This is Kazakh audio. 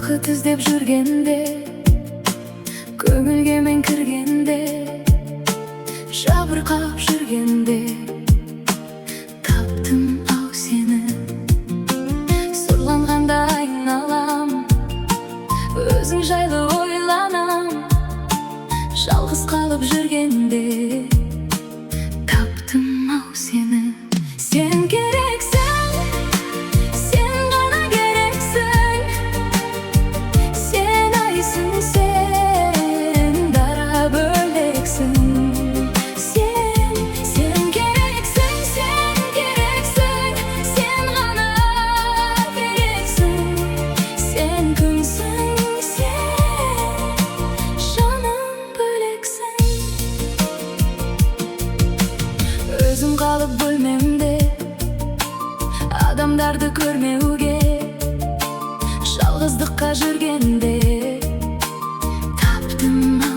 бақыт іздеп жүргенде, көңілге мен кіргенде, жабырқап жүргенде, таптым ау сені. Сұрланғанда айналам, өзің жайлы ойланам. Жалғыз қалып жүргенде, таптым ау сені. Сен керексің, сен ғана керексің. Сен айсың, сен дара бөлексің. Сен керексің, сен керексің. Сен ғана керексің. Сен күнсің, сен жаным бөлексің. Өзім қалып бөлмемде, адамдарды көрмеуге, жалғыздыққа жүргенде, таптым ау